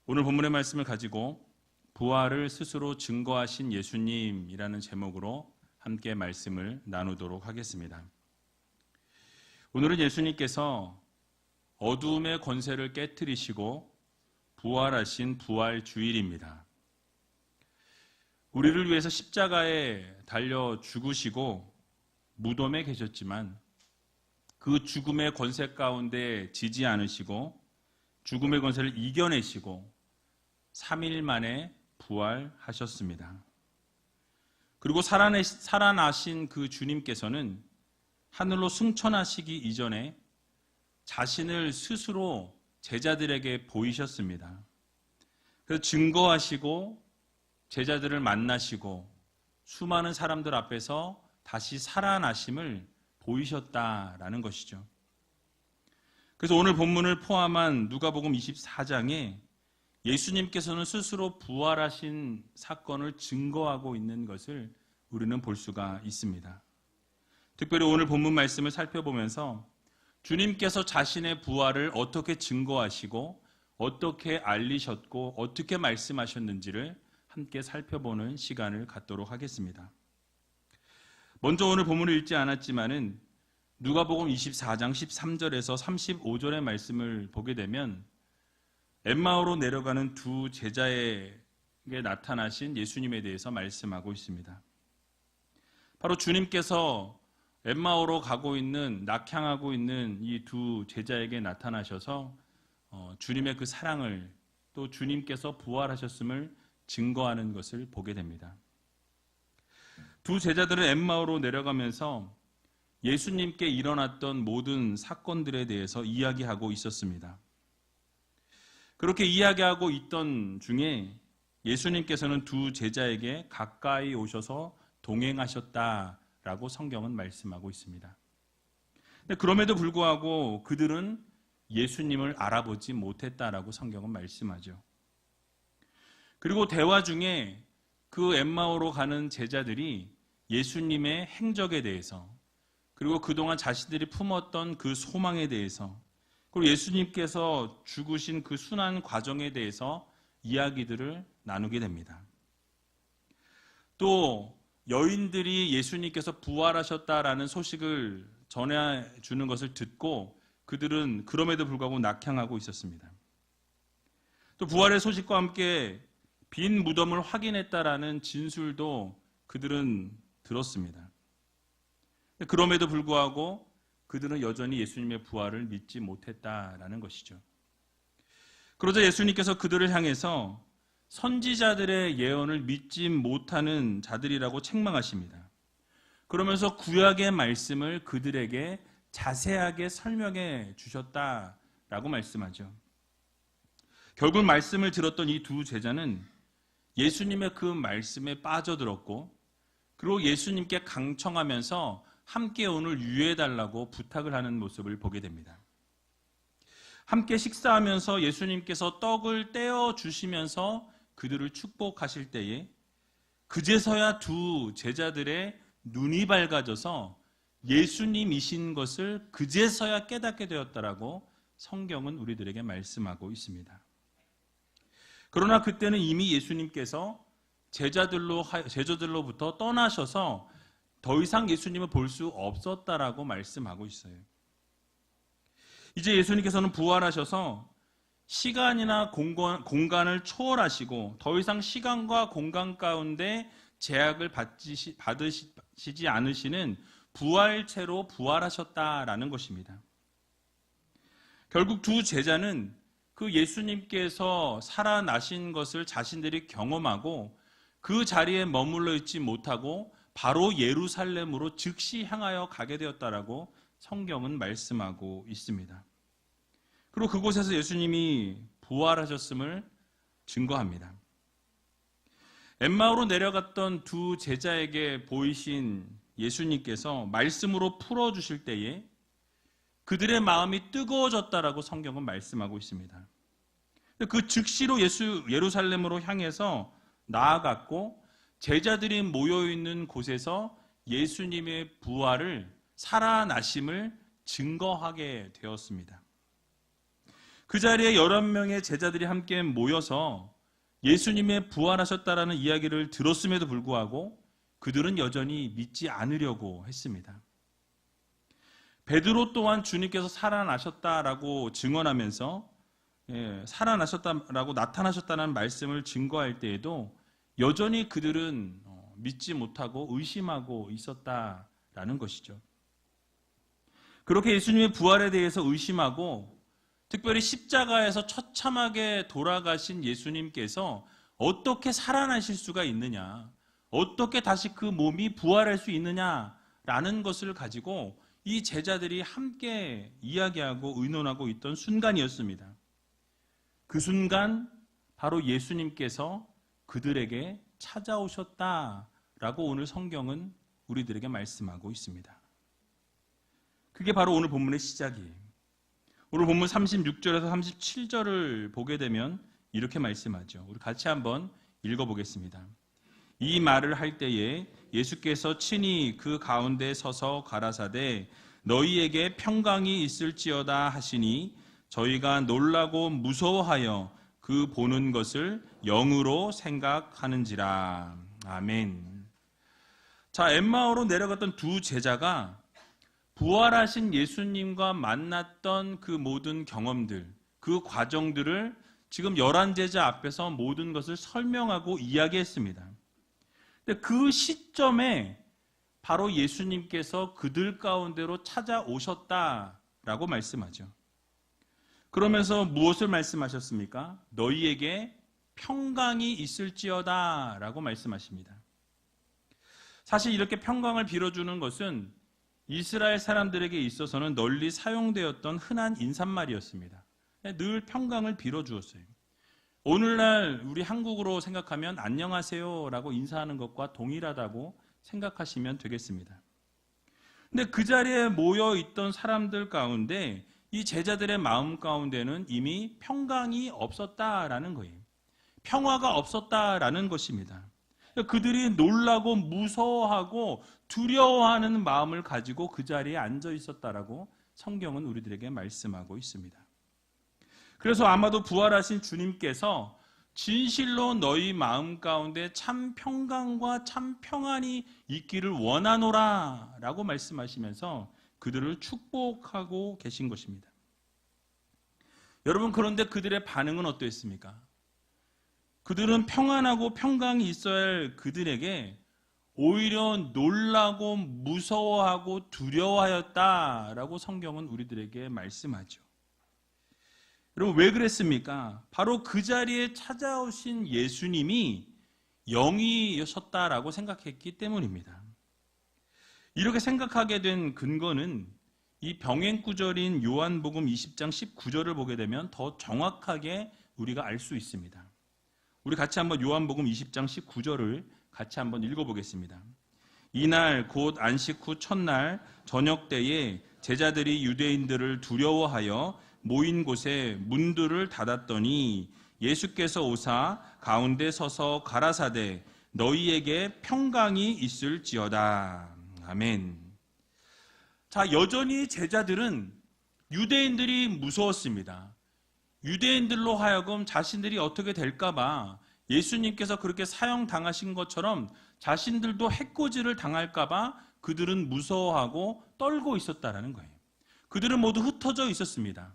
오늘 본문의 말씀을 가지고 부활을 스스로 증거하신 예수님이라는 제목으로 함께 말씀을 나누도록 하겠습니다. 오늘은 예수님께서 어두움의 권세를 깨트리시고 부활하신 부활주일입니다. 우리를 위해서 십자가에 달려 죽으시고 무덤에 계셨지만 그 죽음의 권세 가운데 지지 않으시고 죽음의 권세를 이겨내시고 3일 만에 부활하셨습니다. 그리고 살아나신 그 주님께서는 하늘로 승천하시기 이전에 자신을 스스로 제자들에게 보이셨습니다. 그래서 증거하시고 제자들을 만나시고 수많은 사람들 앞에서 다시 살아나심을 보이셨다라는 것이죠. 그래서 오늘 본문을 포함한 누가복음 24장에 예수님께서는 스스로 부활하신 사건을 증거하고 있는 것을 우리는 볼 수가 있습니다. 특별히 오늘 본문 말씀을 살펴보면서 주님께서 자신의 부활을 어떻게 증거하시고 어떻게 알리셨고 어떻게 말씀하셨는지를 함께 살펴보는 시간을 갖도록 하겠습니다. 먼저 오늘 본문을 읽지 않았지만은 누가복음 24장 13절에서 35절의 말씀을 보게 되면 엠마오로 내려가는 두 제자에게 나타나신 예수님에 대해서 말씀하고 있습니다. 바로 주님께서 엠마오로 낙향하고 있는 이 두 제자에게 나타나셔서 주님의 그 사랑을 또 주님께서 부활하셨음을 증거하는 것을 보게 됩니다. 두 제자들은 엠마오로 내려가면서 예수님께 일어났던 모든 사건들에 대해서 이야기하고 있었습니다. 그렇게 이야기하고 있던 중에 예수님께서는 두 제자에게 가까이 오셔서 동행하셨다라고 성경은 말씀하고 있습니다. 그럼에도 불구하고 그들은 예수님을 알아보지 못했다라고 성경은 말씀하죠. 그리고 대화 중에 그 엠마오로 가는 제자들이 예수님의 행적에 대해서 그리고 그동안 자신들이 품었던 그 소망에 대해서 그리고 예수님께서 죽으신 그 순환 과정에 대해서 이야기들을 나누게 됩니다. 또 여인들이 예수님께서 부활하셨다라는 소식을 전해주는 것을 듣고 그들은 그럼에도 불구하고 낙향하고 있었습니다. 또 부활의 소식과 함께 빈 무덤을 확인했다라는 진술도 그들은 들었습니다. 그럼에도 불구하고 그들은 여전히 예수님의 부활을 믿지 못했다라는 것이죠. 그러자 예수님께서 그들을 향해서 선지자들의 예언을 믿지 못하는 자들이라고 책망하십니다. 그러면서 구약의 말씀을 그들에게 자세하게 설명해 주셨다라고 말씀하죠. 결국 말씀을 들었던 이 두 제자는 예수님의 그 말씀에 빠져들었고 그리고 예수님께 강청하면서 함께 오늘 유해달라고 부탁을 하는 모습을 보게 됩니다. 함께 식사하면서 예수님께서 떡을 떼어주시면서 그들을 축복하실 때에 그제서야 두 제자들의 눈이 밝아져서 예수님이신 것을 그제서야 깨닫게 되었다라고 성경은 우리들에게 말씀하고 있습니다. 그러나 그때는 이미 예수님께서 제자들로부터 떠나셔서 더 이상 예수님을 볼 수 없었다라고 말씀하고 있어요. 이제 예수님께서는 부활하셔서 시간이나 공간을 초월하시고 더 이상 시간과 공간 가운데 제약을 받으시지 않으시는 부활체로 부활하셨다라는 것입니다. 결국 두 제자는 그 예수님께서 살아나신 것을 자신들이 경험하고 그 자리에 머물러 있지 못하고 바로 예루살렘으로 즉시 향하여 가게 되었다라고 성경은 말씀하고 있습니다. 그리고 그곳에서 예수님이 부활하셨음을 증거합니다. 엠마오로 내려갔던 두 제자에게 보이신 예수님께서 말씀으로 풀어주실 때에 그들의 마음이 뜨거워졌다라고 성경은 말씀하고 있습니다. 그 즉시로 예루살렘으로 향해서 나아갔고 제자들이 모여있는 곳에서 예수님의 부활을 살아나심을 증거하게 되었습니다. 그 자리에 11명의 제자들이 함께 모여서 예수님의 부활하셨다라는 이야기를 들었음에도 불구하고 그들은 여전히 믿지 않으려고 했습니다. 베드로 또한 주님께서 살아나셨다라고 증언하면서 살아나셨다라고 나타나셨다는 말씀을 증거할 때에도 여전히 그들은 믿지 못하고 의심하고 있었다라는 것이죠. 그렇게 예수님의 부활에 대해서 의심하고 특별히 십자가에서 처참하게 돌아가신 예수님께서 어떻게 살아나실 수가 있느냐, 어떻게 다시 그 몸이 부활할 수 있느냐라는 것을 가지고 이 제자들이 함께 이야기하고 의논하고 있던 순간이었습니다. 그 순간 바로 예수님께서 그들에게 찾아오셨다라고 오늘 성경은 우리들에게 말씀하고 있습니다. 그게 바로 오늘 본문의 시작이에요. 오늘 본문 36절에서 37절을 보게 되면 이렇게 말씀하죠. 우리 같이 한번 읽어보겠습니다. 이 말을 할 때에 예수께서 친히 그 가운데 서서 가라사대 너희에게 평강이 있을지어다 하시니 저희가 놀라고 무서워하여 그 보는 것을 영으로 생각하는지라. 아멘. 자, 엠마오로 내려갔던 두 제자가 부활하신 예수님과 만났던 그 모든 경험들, 그 과정들을 지금 11제자 앞에서 모든 것을 설명하고 이야기했습니다. 근데 그 시점에 바로 예수님께서 그들 가운데로 찾아오셨다라고 말씀하죠. 그러면서 무엇을 말씀하셨습니까? 너희에게 평강이 있을지어다 라고 말씀하십니다. 사실 이렇게 평강을 빌어주는 것은 이스라엘 사람들에게 있어서는 널리 사용되었던 흔한 인사말이었습니다. 늘 평강을 빌어주었어요. 오늘날 우리 한국으로 생각하면 안녕하세요 라고 인사하는 것과 동일하다고 생각하시면 되겠습니다. 근데 그 자리에 모여있던 사람들 가운데 이 제자들의 마음 가운데는 이미 평강이 없었다라는 거예요. 평화가 없었다라는 것입니다. 그들이 놀라고 무서워하고 두려워하는 마음을 가지고 그 자리에 앉아 있었다라고 성경은 우리들에게 말씀하고 있습니다. 그래서 아마도 부활하신 주님께서 진실로 너희 마음 가운데 참 평강과 참 평안이 있기를 원하노라 라고 말씀하시면서 그들을 축복하고 계신 것입니다. 여러분, 그런데 그들의 반응은 어떠했습니까? 그들은 평안하고 평강이 있어야 할 그들에게 오히려 놀라고 무서워하고 두려워하였다라고 성경은 우리들에게 말씀하죠. 여러분, 왜 그랬습니까? 바로 그 자리에 찾아오신 예수님이 영이셨다라고 생각했기 때문입니다. 이렇게 생각하게 된 근거는 이 병행구절인 요한복음 20장 19절을 보게 되면 더 정확하게 우리가 알 수 있습니다. 우리 같이 한번 요한복음 20장 19절을 같이 한번 읽어보겠습니다. 이날 곧 안식 후 첫날 저녁 때에 제자들이 유대인들을 두려워하여 모인 곳에 문들을 닫았더니 예수께서 오사 가운데 서서 가라사대 너희에게 평강이 있을지어다. 아멘. 자, 여전히 제자들은 유대인들이 무서웠습니다. 유대인들로 하여금 자신들이 어떻게 될까봐 예수님께서 그렇게 사형당하신 것처럼 자신들도 해코지를 당할까봐 그들은 무서워하고 떨고 있었다라는 거예요. 그들은 모두 흩어져 있었습니다.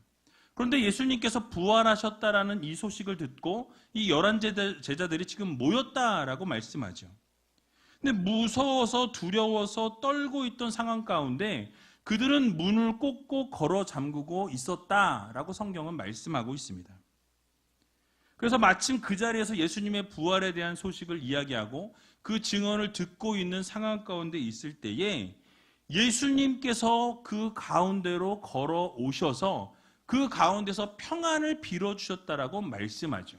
그런데 예수님께서 부활하셨다라는 이 소식을 듣고 이 11제자들이 지금 모였다라고 말씀하죠. 근데 무서워서 두려워서 떨고 있던 상황 가운데 그들은 문을 꼭꼭 걸어 잠그고 있었다라고 성경은 말씀하고 있습니다. 그래서 마침 그 자리에서 예수님의 부활에 대한 소식을 이야기하고 그 증언을 듣고 있는 상황 가운데 있을 때에 예수님께서 그 가운데로 걸어 오셔서 그 가운데서 평안을 빌어주셨다라고 말씀하죠.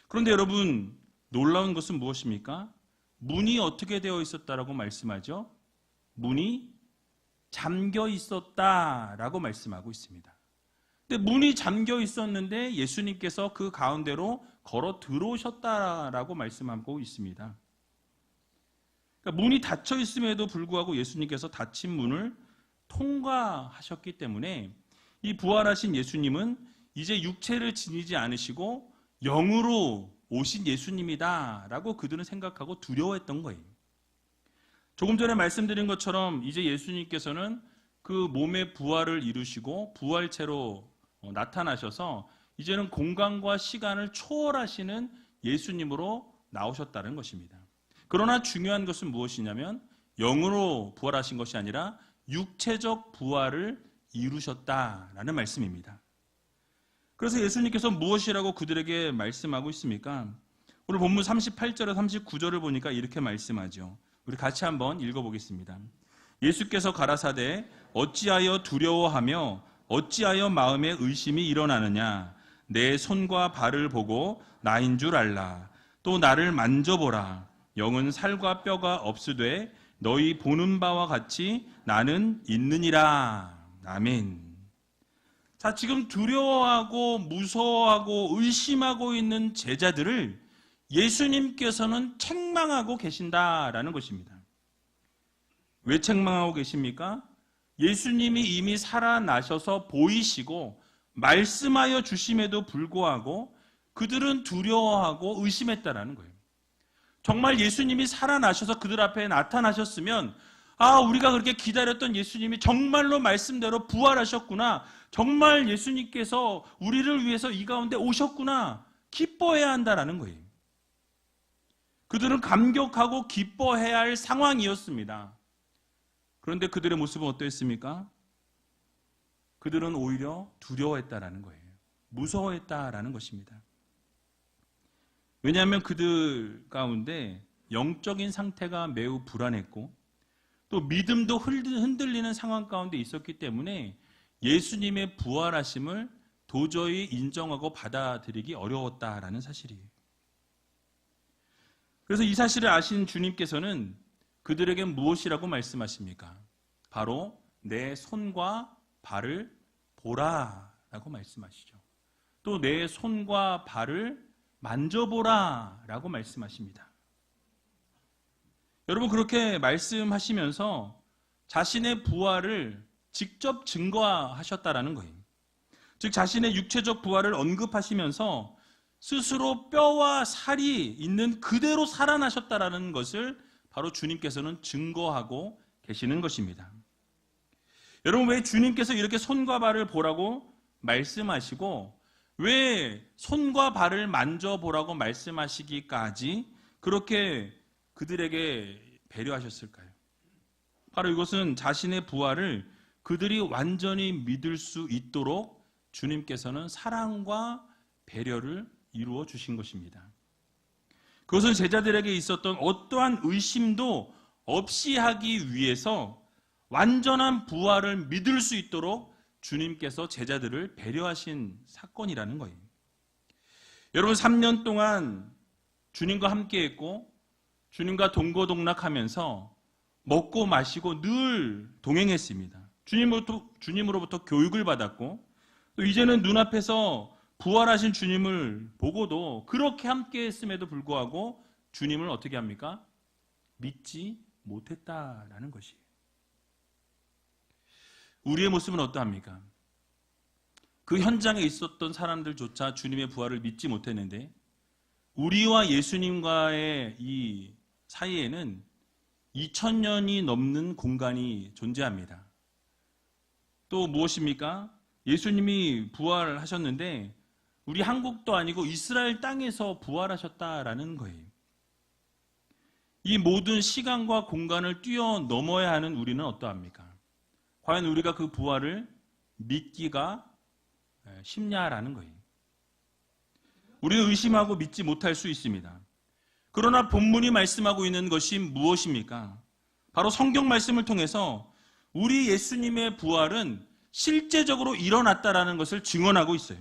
그런데 여러분, 놀라운 것은 무엇입니까? 문이 어떻게 되어 있었다라고 말씀하죠? 문이 잠겨 있었다라고 말씀하고 있습니다. 근데 문이 잠겨 있었는데 예수님께서 그 가운데로 걸어 들어오셨다라고 말씀하고 있습니다. 그러니까 문이 닫혀 있음에도 불구하고 예수님께서 닫힌 문을 통과하셨기 때문에 이 부활하신 예수님은 이제 육체를 지니지 않으시고 영으로 오신 예수님이다라고 그들은 생각하고 두려워했던 거예요. 조금 전에 말씀드린 것처럼 이제 예수님께서는 그 몸의 부활을 이루시고 부활체로 나타나셔서 이제는 공간과 시간을 초월하시는 예수님으로 나오셨다는 것입니다. 그러나 중요한 것은 무엇이냐면 영으로 부활하신 것이 아니라 육체적 부활을 이루셨다라는 말씀입니다. 그래서 예수님께서 무엇이라고 그들에게 말씀하고 있습니까? 오늘 본문 38절에 39절을 보니까 이렇게 말씀하죠. 우리 같이 한번 읽어보겠습니다. 예수께서 가라사대 어찌하여 두려워하며 어찌하여 마음에 의심이 일어나느냐. 내 손과 발을 보고 나인 줄 알라. 또 나를 만져보라. 영은 살과 뼈가 없으되 너희 보는 바와 같이 나는 있느니라. 아멘. 자, 지금 두려워하고 무서워하고 의심하고 있는 제자들을 예수님께서는 책망하고 계신다라는 것입니다. 왜 책망하고 계십니까? 예수님이 이미 살아나셔서 보이시고 말씀하여 주심에도 불구하고 그들은 두려워하고 의심했다라는 거예요. 정말 예수님이 살아나셔서 그들 앞에 나타나셨으면 우리가 그렇게 기다렸던 예수님이 정말로 말씀대로 부활하셨구나. 정말 예수님께서 우리를 위해서 이 가운데 오셨구나. 기뻐해야 한다라는 거예요. 그들은 감격하고 기뻐해야 할 상황이었습니다. 그런데 그들의 모습은 어떠했습니까? 그들은 오히려 두려워했다라는 거예요. 무서워했다라는 것입니다. 왜냐하면 그들 가운데 영적인 상태가 매우 불안했고 또 믿음도 흔들리는 상황 가운데 있었기 때문에 예수님의 부활하심을 도저히 인정하고 받아들이기 어려웠다라는 사실이에요. 그래서 이 사실을 아신 주님께서는 그들에게 무엇이라고 말씀하십니까? 바로 내 손과 발을 보라라고 말씀하시죠. 또 내 손과 발을 만져보라라고 말씀하십니다. 여러분, 그렇게 말씀하시면서 자신의 부활을 직접 증거하셨다라는 거예요. 즉 자신의 육체적 부활을 언급하시면서 스스로 뼈와 살이 있는 그대로 살아나셨다라는 것을 바로 주님께서는 증거하고 계시는 것입니다. 여러분, 왜 주님께서 이렇게 손과 발을 보라고 말씀하시고 왜 손과 발을 만져보라고 말씀하시기까지 그렇게 그들에게 배려하셨을까요? 바로 이것은 자신의 부활을 그들이 완전히 믿을 수 있도록 주님께서는 사랑과 배려를 이루어 주신 것입니다. 그것은 제자들에게 있었던 어떠한 의심도 없이 하기 위해서 완전한 부활을 믿을 수 있도록 주님께서 제자들을 배려하신 사건이라는 거예요. 여러분, 3년 동안 주님과 함께했고 주님과 동고동락하면서 먹고 마시고 늘 동행했습니다. 주님으로부터 교육을 받았고 또 이제는 눈앞에서 부활하신 주님을 보고도 그렇게 함께했음에도 불구하고 주님을 어떻게 합니까? 믿지 못했다라는 것이에요. 우리의 모습은 어떠합니까? 그 현장에 있었던 사람들조차 주님의 부활을 믿지 못했는데 우리와 예수님과의 이 사이에는 2000년이 넘는 공간이 존재합니다. 또 무엇입니까? 예수님이 부활하셨는데 우리 한국도 아니고 이스라엘 땅에서 부활하셨다라는 거예요. 이 모든 시간과 공간을 뛰어넘어야 하는 우리는 어떠합니까? 과연 우리가 그 부활을 믿기가 쉽냐라는 거예요. 우리는 의심하고 믿지 못할 수 있습니다. 그러나 본문이 말씀하고 있는 것이 무엇입니까? 바로 성경 말씀을 통해서 우리 예수님의 부활은 실제적으로 일어났다라는 것을 증언하고 있어요.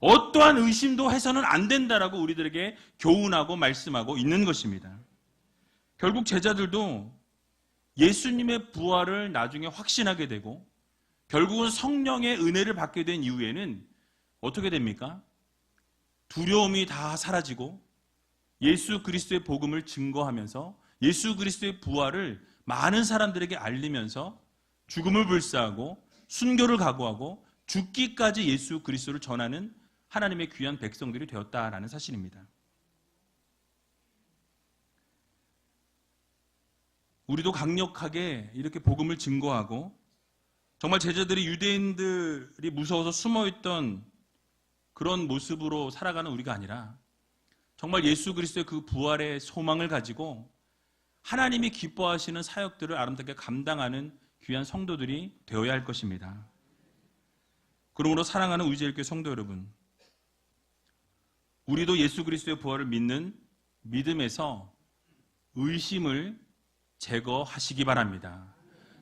어떠한 의심도 해서는 안 된다라고 우리들에게 교훈하고 말씀하고 있는 것입니다. 결국 제자들도 예수님의 부활을 나중에 확신하게 되고 결국은 성령의 은혜를 받게 된 이후에는 어떻게 됩니까? 두려움이 다 사라지고 예수 그리스도의 복음을 증거하면서 예수 그리스도의 부활을 많은 사람들에게 알리면서 죽음을 불사하고 순교를 각오하고 죽기까지 예수 그리스도를 전하는 하나님의 귀한 백성들이 되었다라는 사실입니다. 우리도 강력하게 이렇게 복음을 증거하고 정말 제자들이 유대인들이 무서워서 숨어있던 그런 모습으로 살아가는 우리가 아니라 정말 예수 그리스도의 그 부활의 소망을 가지고 하나님이 기뻐하시는 사역들을 아름답게 감당하는 귀한 성도들이 되어야 할 것입니다. 그러므로 사랑하는 우리제일교회 성도 여러분, 우리도 예수 그리스도의 부활을 믿는 믿음에서 의심을 제거하시기 바랍니다.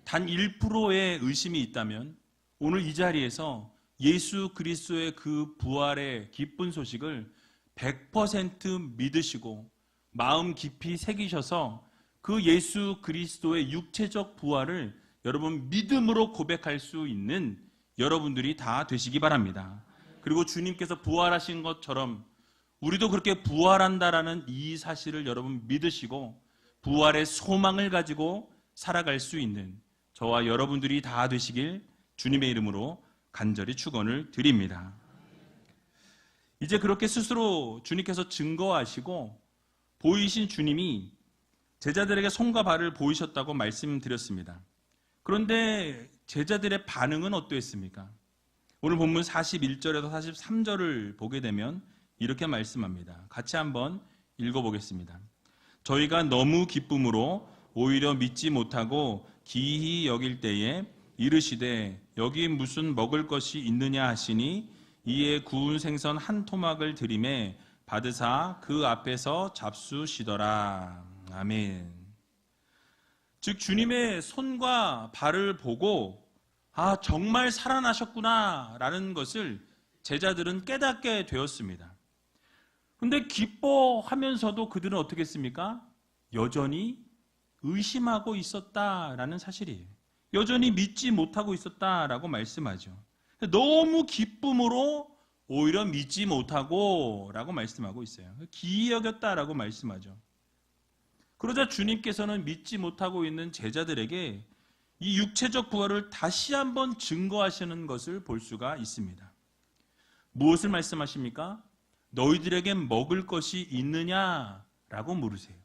단 1%의 의심이 있다면 오늘 이 자리에서 예수 그리스도의 그 부활의 기쁜 소식을 100% 믿으시고 마음 깊이 새기셔서 그 예수 그리스도의 육체적 부활을 여러분 믿음으로 고백할 수 있는 여러분들이 다 되시기 바랍니다. 그리고 주님께서 부활하신 것처럼 우리도 그렇게 부활한다라는 이 사실을 여러분 믿으시고 부활의 소망을 가지고 살아갈 수 있는 저와 여러분들이 다 되시길 주님의 이름으로 간절히 축원을 드립니다. 이제 그렇게 스스로 주님께서 증거하시고 보이신 주님이 제자들에게 손과 발을 보이셨다고 말씀드렸습니다. 그런데 제자들의 반응은 어떠했습니까? 오늘 본문 41절에서 43절을 보게 되면 이렇게 말씀합니다. 같이 한번 읽어보겠습니다. 저희가 너무 기쁨으로 오히려 믿지 못하고 기이히 여길 때에 이르시되 여기 무슨 먹을 것이 있느냐 하시니 이에 구운 생선 한 토막을 드리매 받으사 그 앞에서 잡수시더라. 아멘. 즉 주님의 손과 발을 보고 정말 살아나셨구나 라는 것을 제자들은 깨닫게 되었습니다. 그런데 기뻐하면서도 그들은 어떻게 했습니까? 여전히 의심하고 있었다라는 사실이에요. 여전히 믿지 못하고 있었다라고 말씀하죠. 너무 기쁨으로 오히려 믿지 못하고 라고 말씀하고 있어요. 기이 여겼다라고 말씀하죠. 그러자 주님께서는 믿지 못하고 있는 제자들에게 이 육체적 부활을 다시 한번 증거하시는 것을 볼 수가 있습니다. 무엇을 말씀하십니까? 너희들에게 먹을 것이 있느냐라고 물으세요.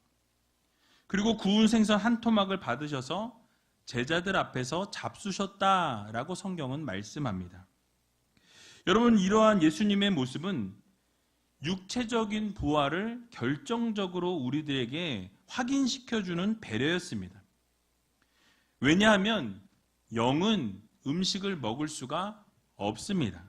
그리고 구운 생선 한 토막을 받으셔서 제자들 앞에서 잡수셨다라고 성경은 말씀합니다. 여러분, 이러한 예수님의 모습은 육체적인 부활을 결정적으로 우리들에게 확인시켜주는 배려였습니다. 왜냐하면 영은 음식을 먹을 수가 없습니다.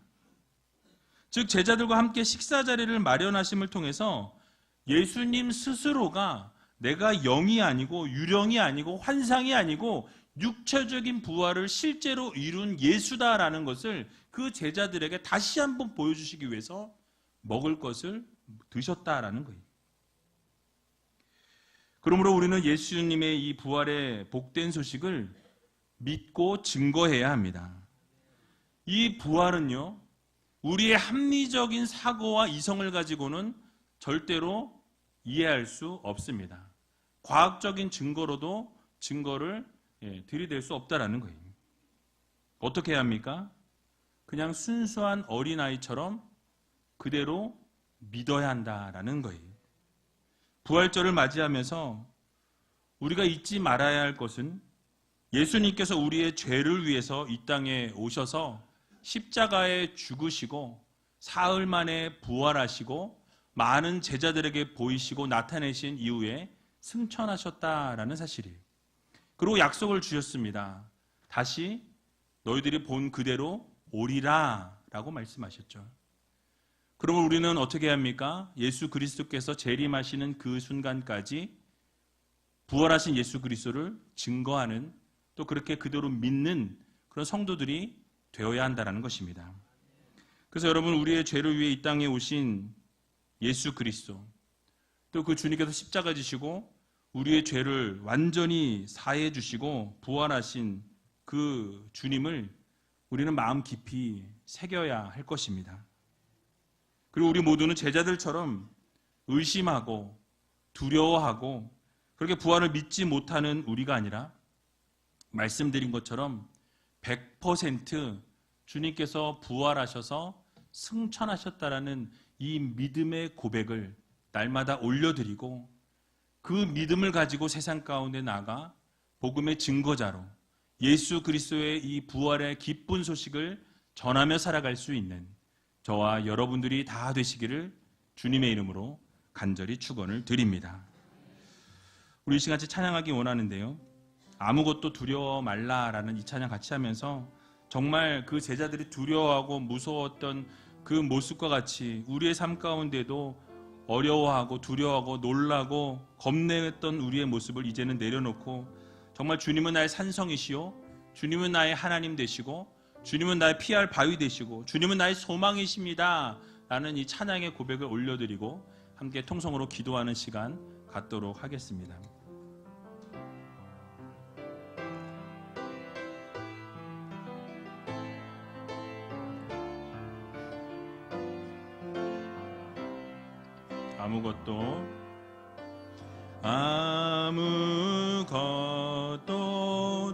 즉 제자들과 함께 식사 자리를 마련하심을 통해서 예수님 스스로가 내가 영이 아니고 유령이 아니고 환상이 아니고 육체적인 부활을 실제로 이룬 예수다라는 것을 그 제자들에게 다시 한번 보여주시기 위해서 먹을 것을 드셨다라는 거예요. 그러므로 우리는 예수님의 이 부활의 복된 소식을 믿고 증거해야 합니다. 이 부활은요, 우리의 합리적인 사고와 이성을 가지고는 절대로 이해할 수 없습니다. 과학적인 증거로도 증거를 들이댈 수 없다라는 거예요. 어떻게 해야 합니까? 그냥 순수한 어린아이처럼 그대로 믿어야 한다라는 거예요. 부활절을 맞이하면서 우리가 잊지 말아야 할 것은 예수님께서 우리의 죄를 위해서 이 땅에 오셔서 십자가에 죽으시고 사흘 만에 부활하시고 많은 제자들에게 보이시고 나타내신 이후에 승천하셨다라는 사실이에요. 그리고 약속을 주셨습니다. 다시 너희들이 본 그대로 오리라 라고 말씀하셨죠. 그러면 우리는 어떻게 해야 합니까? 예수 그리스도께서 재림하시는 그 순간까지 부활하신 예수 그리스도를 증거하는, 또 그렇게 그대로 믿는 그런 성도들이 되어야 한다는 것입니다. 그래서 여러분, 우리의 죄를 위해 이 땅에 오신 예수 그리스도, 또 그 주님께서 십자가 지시고 우리의 죄를 완전히 사해 주시고 부활하신 그 주님을 우리는 마음 깊이 새겨야 할 것입니다. 그리고 우리 모두는 제자들처럼 의심하고 두려워하고 그렇게 부활을 믿지 못하는 우리가 아니라 말씀드린 것처럼 100% 주님께서 부활하셔서 승천하셨다라는 이 믿음의 고백을 날마다 올려드리고 그 믿음을 가지고 세상 가운데 나가 복음의 증거자로 예수 그리스도의 이 부활의 기쁜 소식을 전하며 살아갈 수 있는 저와 여러분들이 다 되시기를 주님의 이름으로 간절히 축원을 드립니다. 우리 이 시간 같이 찬양하기 원하는데요. 아무것도 두려워 말라라는 이 찬양 같이 하면서 정말 그 제자들이 두려워하고 무서웠던 그 모습과 같이 우리의 삶 가운데도 어려워하고 두려워하고 놀라고 겁내던 우리의 모습을 이제는 내려놓고 정말 주님은 나의 산성이시오, 주님은 나의 하나님 되시고 주님은 나의 피할 바위 되시고 주님은 나의 소망이십니다 라는 이 찬양의 고백을 올려드리고 함께 통성으로 기도하는 시간 갖도록 하겠습니다. 아무것도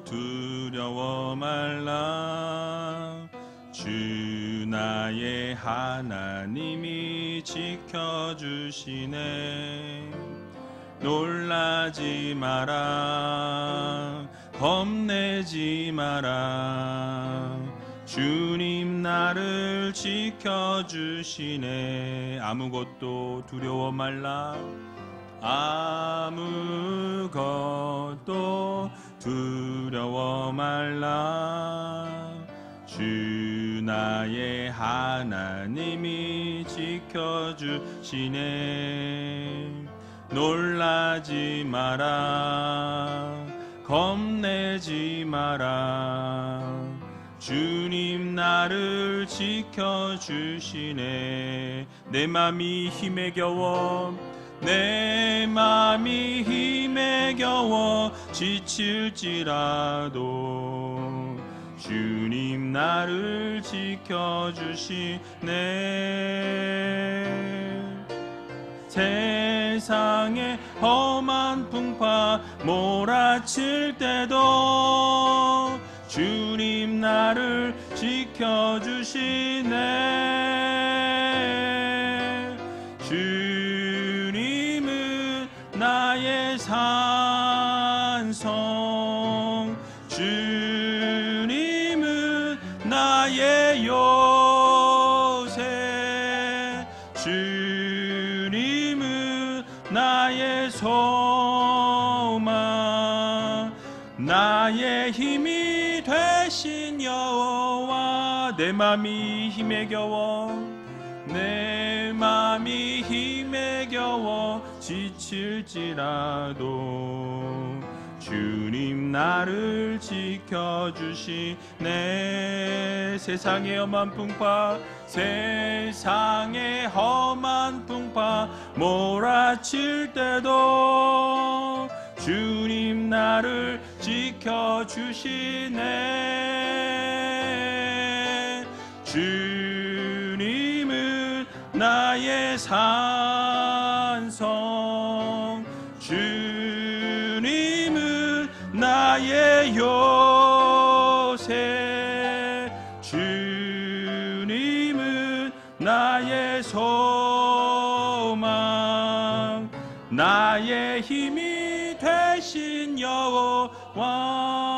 두려워 말라. 주 나의 하나님이 지켜주시네. 놀라지 마라, 겁내지 마라. 주님 나를 지켜주시네. 아무것도 두려워 말라. 아무것도 두려워 말라. 주 나의 하나님이 지켜주시네. 놀라지 마라, 겁내지 마라. 주님 나를 지켜주시네. 내 맘이 힘에 겨워, 내 맘이 힘에 겨워 지칠지라도 주님 나를 지켜주시네. 세상의 험한 풍파 몰아칠 때도 주님 나를 지켜주시네. 주님은 나의 산성, 주님은 나의 요새, 주님은 나의 소망, 나의 힘이 되신 여호와. 내 맘이 힘에 겨워, 내 맘이 힘에 겨워 지칠지라도 주님 나를 지켜주시네. 세상의 험한 풍파, 세상의 험한 풍파 몰아칠 때도 주님 나를 지켜주시네. 주님은 나의 산성, 주님은 나의 요새, 주님은 나의 소망, 나의 힘이 되신 여호와.